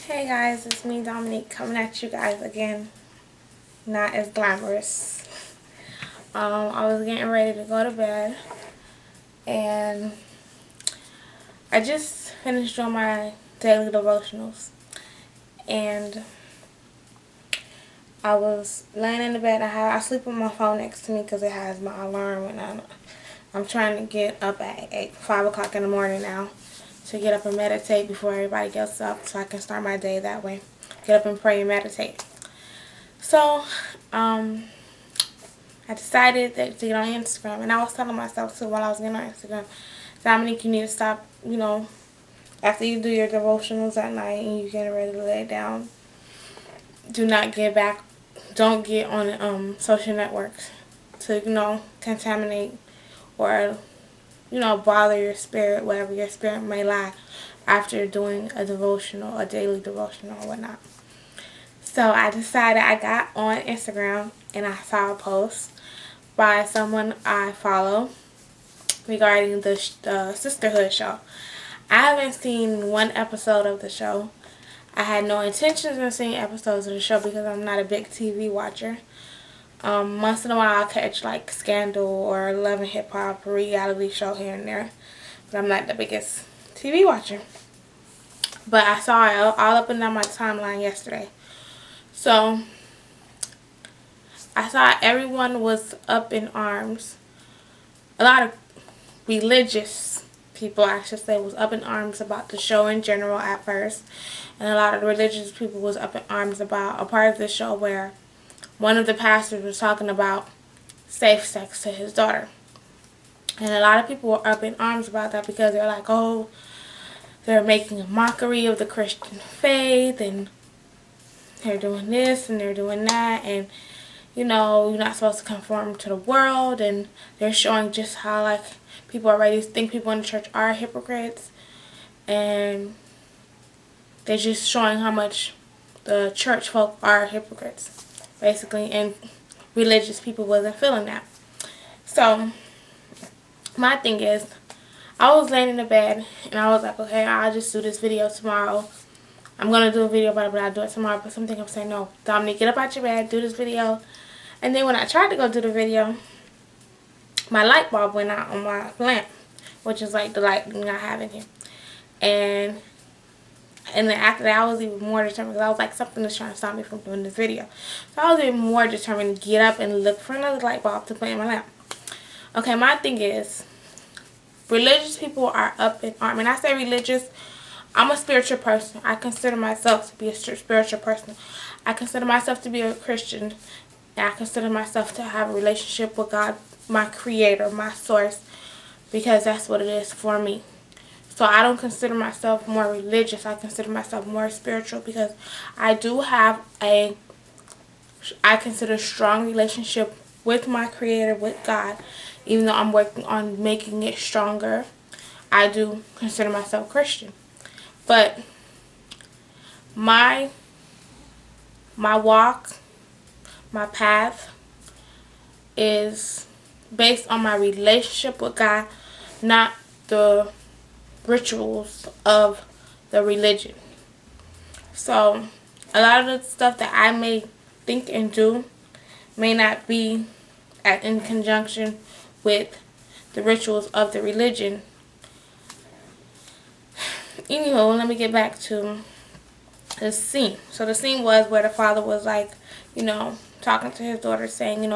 Hey guys, it's me Dominique coming at you guys again. Not as glamorous. I was getting ready to go to bed and I just finished doing my daily devotionals and I was laying in the bed. I sleep with my phone next to me because it has my alarm and I'm trying to get up at 5 o'clock in the morning now to get up and meditate before everybody gets up so I can start my day that way. Get up and pray and meditate. So, I decided to get on Instagram, and I was telling myself too while I was getting on Instagram, Dominique, you need to stop, after you do your devotionals at night and you get ready to lay down, do not don't get on social networks to, contaminate or, bother your spirit, wherever your spirit may lie after doing a devotional, a daily devotional or whatnot. So I decided, I got on Instagram and I saw a post by someone I follow regarding the Sisterhood show. I haven't seen one episode of the show. I had no intentions of seeing episodes of the show because I'm not a big TV watcher. Once in a while I'll catch like Scandal or Love and Hip Hop or reality show here and there. But I'm not the biggest TV watcher. But I saw it all up and down my timeline yesterday. So I saw everyone was up in arms. A lot of religious people, I should say, was up in arms about the show in general at first. And a lot of religious people was up in arms about a part of the show where one of the pastors was talking about safe sex to his daughter. And a lot of people were up in arms about that because they're like, oh, they're making a mockery of the Christian faith and they're doing this and they're doing that, and you're not supposed to conform to the world, and they're showing just how like people already think people in the church are hypocrites, and they're just showing how much the church folk are hypocrites basically, and religious people wasn't feeling that. So my thing is, I was laying in the bed and I was like, okay, I'll just do this video tomorrow. I'm going to do a video about it, but I'll do it tomorrow. But something I'm saying, no, Dominique, get up out your bed, do this video. And then when I tried to go do the video, my light bulb went out on my lamp, which is like the lighting I have in here. And then after that, I was even more determined because I was like, something is trying to stop me from doing this video. So I was even more determined to get up and look for another light bulb to put in my lamp. Okay, my thing is, religious people are up in arms. And I say religious, I'm a spiritual person. I consider myself to be a spiritual person. I consider myself to be a Christian. And I consider myself to have a relationship with God, my creator, my source. Because that's what it is for me. So I don't consider myself more religious. I consider myself more spiritual because I do have I consider a strong relationship with my creator, with God. Even though I'm working on making it stronger, I do consider myself Christian. But my walk, my path is based on my relationship with God, not the rituals of the religion. So a lot of the stuff that I may think and do may not be in conjunction with the rituals of the religion. Anyhow, let me get back to the scene. So the scene was where the father was like, talking to his daughter saying,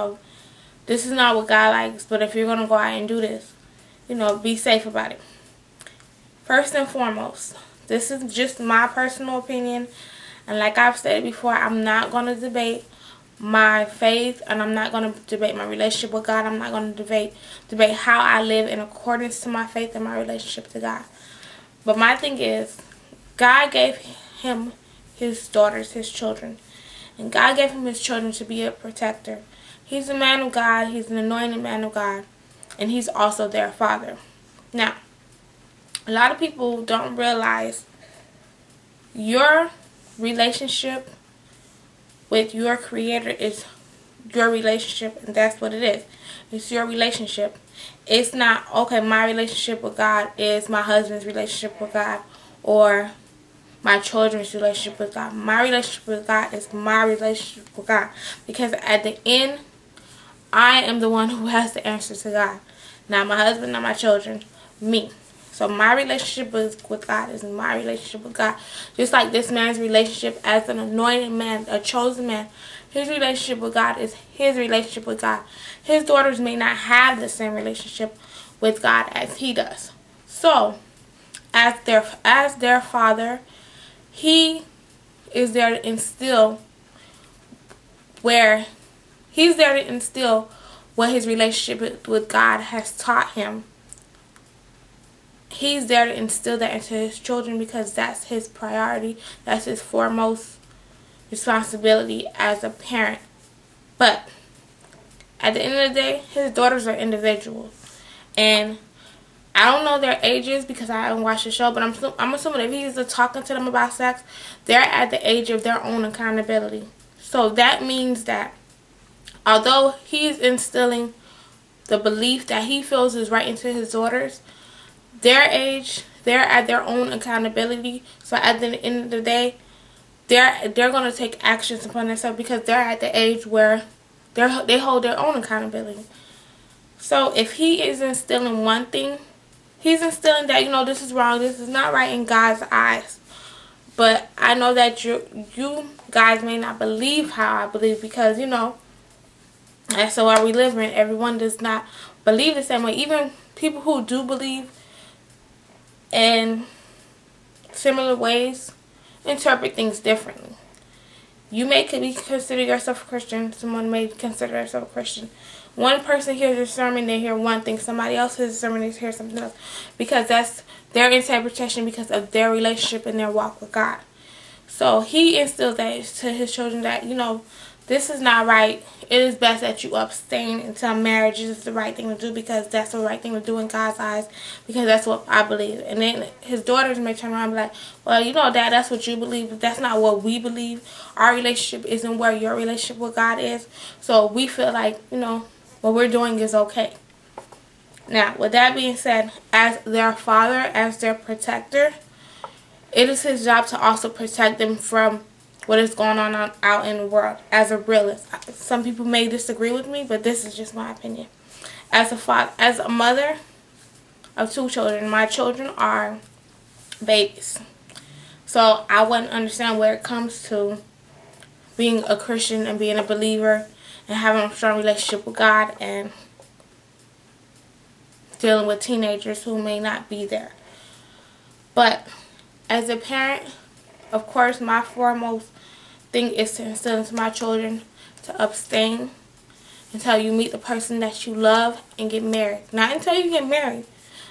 this is not what God likes, but if you're going to go out and do this, be safe about it. First and foremost, this is just my personal opinion, and like I've said before, I'm not going to debate my faith, and I'm not going to debate my relationship with God. I'm not going to debate how I live in accordance to my faith and my relationship to God. But my thing is, God gave him his daughters, his children. And God gave him his children to be a protector. He's a man of God. He's an anointed man of God. And he's also their father. Now, a lot of people don't realize your relationship with your creator is your relationship, and that's what it is. It's your relationship. It's not, okay, my relationship with God is my husband's relationship with God, or my children's relationship with God. My relationship with God is my relationship with God. Because at the end, I am the one who has the answer to God. Not my husband, not my children, me. So my relationship with God is my relationship with God. Just like this man's relationship as an anointed man, a chosen man, his relationship with God is his relationship with God. His daughters may not have the same relationship with God as he does. So, as their father, he is there to instill where he's there to instill what his relationship with God has taught him. He's there to instill that into his children because that's his priority. That's his foremost responsibility as a parent. But at the end of the day, his daughters are individuals. And I don't know their ages because I haven't watched the show, but I'm assuming if he's talking to them about sex, they're at the age of their own accountability. So that means that although he's instilling the belief that he feels is right into his daughters, their age, they're at their own accountability. So at the end of the day, they're going to take actions upon themselves because they're at the age where they hold their own accountability. So if he is instilling one thing, he's instilling that, this is wrong, this is not right in God's eyes. But I know that you guys may not believe how I believe because, that's the world we live in. Everyone does not believe the same way. Even people who do believe in similar ways interpret things differently. You may consider yourself a Christian. Someone may consider themselves a Christian. One person hears a sermon, they hear one thing. Somebody else hears a sermon, they hear something else. Because that's their interpretation because of their relationship and their walk with God. So he instilled that to his children that, this is not right. It is best that you abstain until marriage is the right thing to do because that's the right thing to do in God's eyes because that's what I believe. And then his daughters may turn around and be like, well, Dad, that's what you believe, but that's not what we believe. Our relationship isn't where your relationship with God is. So we feel like, what we're doing is okay. Now, with that being said, as their father, as their protector, it is his job to also protect them from what is going on out in the world as a realist. Some people may disagree with me, but this is just my opinion. As a mother of 2 children, my children are babies. So I wouldn't understand where it comes to being a Christian and being a believer and having a strong relationship with God and dealing with teenagers who may not be there. But as a parent, of course, my foremost thing is to instill into my children to abstain until you meet the person that you love and get married. Not until you get married.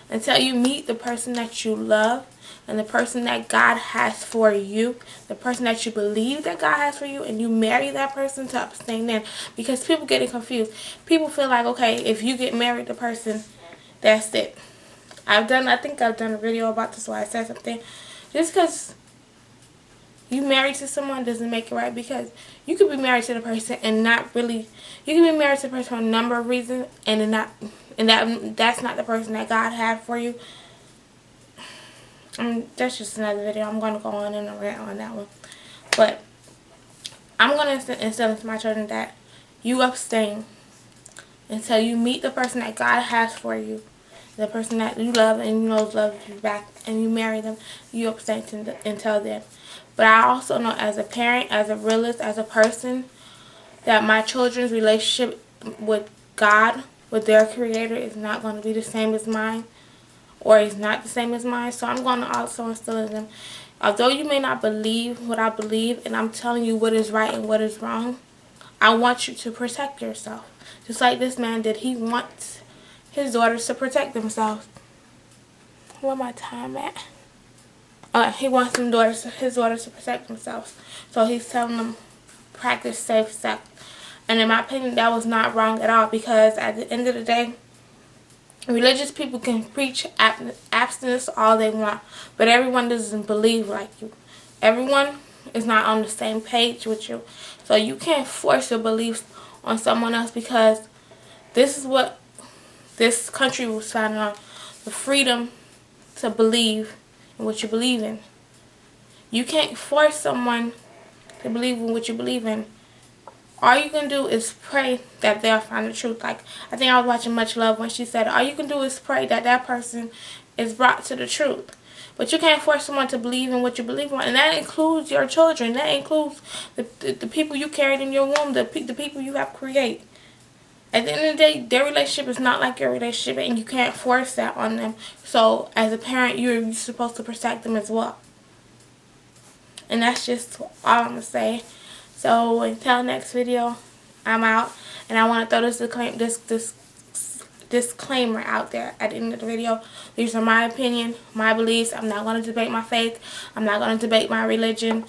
Until you meet the person that you love and the person that God has for you, the person that you believe that God has for you, and you marry that person to abstain then. Because people getting confused. People feel like, okay, if you get married to the person, that's it. I think I've done a video about this where I said something. Just because you married to someone doesn't make it right because you could be married to the person and not really. You can be married to the person for a number of reasons and that's not the person that God had for you. That's just another video. I'm going to go on and rant on that one. But I'm going to instill into my children that you abstain until you meet the person that God has for you. The person that you love and you know loves you back and you marry them. You abstain until then. But I also know as a parent, as a realist, as a person, that my children's relationship with God, with their creator, is not going to be the same as mine. Or is not the same as mine. So I'm going to also instill in them. Although you may not believe what I believe, and I'm telling you what is right and what is wrong, I want you to protect yourself. Just like this man did. He wants his daughters to protect themselves. Where my time at? He wants his daughters to protect themselves. So he's telling them practice safe sex. And in my opinion, that was not wrong at all because at the end of the day, religious people can preach abstinence all they want, but everyone doesn't believe like you. Everyone is not on the same page with you. So you can't force your beliefs on someone else because this is what this country was founded on. The freedom to believe in what you believe in. You can't force someone to believe in what you believe in. All you can do is pray that they'll find the truth. Like, I think I was watching Much Love when she said, all you can do is pray that that person is brought to the truth. But you can't force someone to believe in what you believe in. And that includes your children. That includes the people you carried in your womb, the people you have created. At the end of the day, their relationship is not like your relationship, and you can't force that on them. So, as a parent, you're supposed to protect them as well. And that's just all I'm going to say. So, until next video, I'm out. And I want to throw this disclaimer out there at the end of the video. These are my opinion, my beliefs. I'm not going to debate my faith. I'm not going to debate my religion.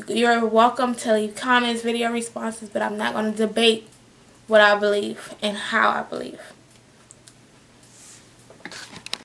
You're welcome to leave comments, video responses, but I'm not going to debate what I believe and how I believe.